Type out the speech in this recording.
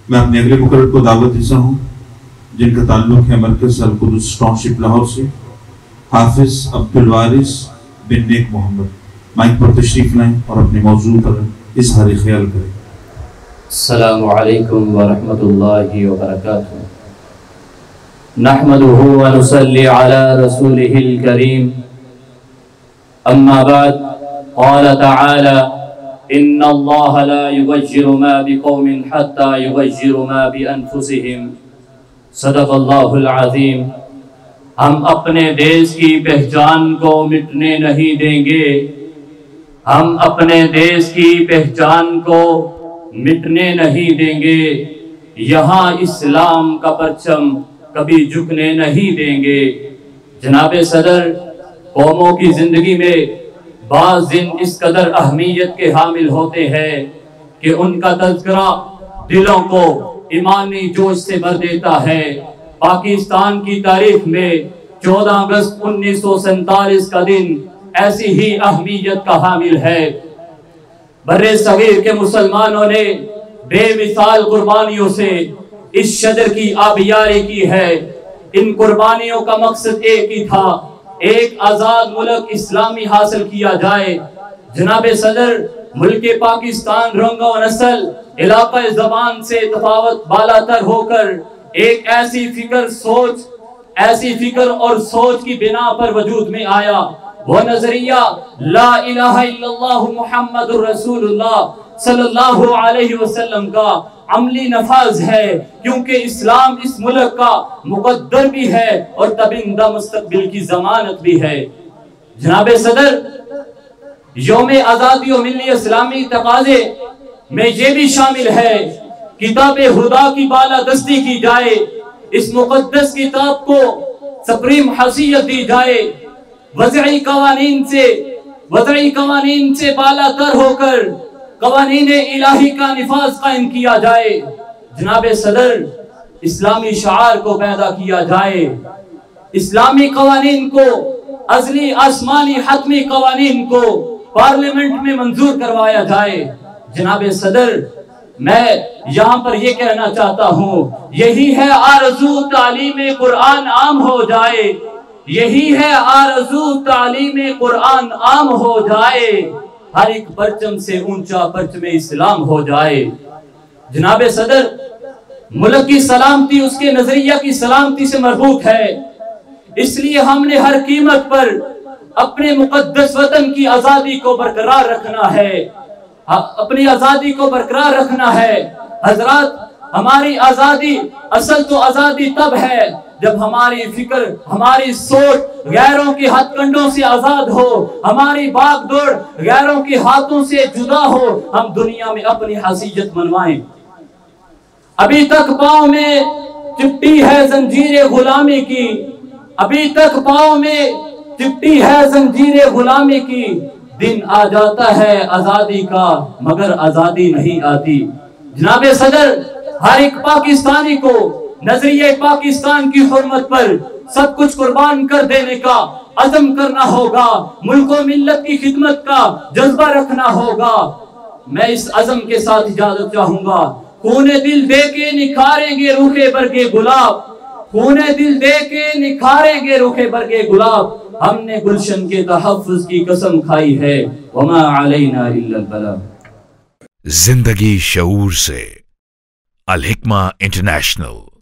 میں اپنے اگلے مقرر کو دعوت دیتا ہوں جن کا تعلق ہے مرکز القدس ٹاؤنشپ لاہور سے، حافظ عبدالوارث بن نیک محمد، مائک پر تشریف لائیں اور اپنے موضوع پر اظہار خیال کریں۔ السلام علیکم ورحمۃ اللہ وبرکاتہ۔ نحمده ونصلي على رسوله الكريم، اما بعد، قال تعالى ان اللہ لا یغیر ما بقوم حتى یغیروا ما بانفسهم، صدق اللہ العظیم۔ ہم اپنے دیش کی پہچان کو مٹنے نہیں دیں گے، ہم اپنے دیش کی پہچان کو مٹنے نہیں دیں گے، یہاں اسلام کا پرچم کبھی جھکنے نہیں دیں گے۔ جناب صدر، قوموں کی زندگی میں بعض دن اس قدر اہمیت کے حامل ہوتے ہیں کہ ان کا تذکرہ دلوں کو ایمانی جوش سے بھر دیتا ہے۔ پاکستان کی تاریخ میں 14 اگست 1947 کا دن ایسی ہی اہمیت کا حامل ہے۔ بر صغیر کے مسلمانوں نے بے مثال قربانیوں سے اس شجر کی آبیاری کی ہے۔ ان قربانیوں کا مقصد ایک ہی تھا، ایک آزاد ملک اسلامی حاصل کیا جائے۔ جناب صدر، ملک پاکستان رنگ و نسل، علاقہ زبان سے تفاوت بالا تر ہو کر ایک ایسی فکر اور سوچ کی بنا پر وجود میں آیا۔ وہ نظریہ لا الہ الا اللہ محمد الرسول اللہ صلی اللہ علیہ وسلم کا عملی نفاذ ہے، کیونکہ اسلام اس ملک کا مقدر بھی ہے اور تابندہ مستقبل کی ضمانت بھی ہے۔ جناب صدر، یوم آزادی و ملی اسلامی تقاضے میں یہ بھی شامل ہے کتاب خدا کی بالادستی کی جائے، اس مقدس کتاب کو سپریم حیثیت دی جائے، وضعی قوانین سے بالا تر ہو کر قوانین الہی کا نفاذ قائم کیا جائے۔ جناب صدر، اسلامی شعار کو پیدا کیا جائے، اسلامی قوانین کو، ازلی آسمانی حتمی قوانین کو پارلیمنٹ میں منظور کروایا جائے۔ جناب صدر، میں یہاں پر یہ کہنا چاہتا ہوں، یہی ہے آرزو تعلیم قرآن عام ہو جائے، یہی ہے آرزو تعلیم قرآن عام ہو جائے، ہر ایک پرچم سے اونچا پرچم اسلام ہو جائے۔ جناب صدر، ملک کی سلامتی اس کے نظریہ کی سلامتی سے مربوط ہے، اس لیے ہم نے ہر قیمت پر اپنے مقدس وطن کی آزادی کو برقرار رکھنا ہے، اپنی آزادی کو برقرار رکھنا ہے۔ حضرات، ہماری آزادی، اصل تو آزادی تب ہے جب ہماری فکر، ہماری سوچ غیروں کے ہتھ کنڈوں سے آزاد ہو، ہماری باغ دوڑ غیروں کے ہاتھوں سے جدا ہو، ہم دنیا میں اپنی حیثیت منوائیں۔ ابھی تک پاؤں میں چپٹی ہے زنجیر غلامی کی، ابھی تک پاؤں میں چپٹی ہے زنجیر غلامی کی، دن آ جاتا ہے آزادی کا مگر آزادی نہیں آتی۔ جناب صدر، ہر ایک پاکستانی کو نظریہ پاکستان کی حرمت پر سب کچھ قربان کر دینے کا عزم کرنا ہوگا، ملک و ملت کی خدمت کا جذبہ رکھنا ہوگا۔ میں اس عزم کے ساتھ اجازت چاہوں گا، خون دل دے کے نکھاریں گے روکھے برگے گلاب، خون دل دے کے نکھاریں گے روکھے برگے گلاب، ہم نے گلشن کے تحفظ کی قسم کھائی ہے، وما علینا الا البلاغ۔ زندگی شعور سے، الحکمہ انٹرنیشنل۔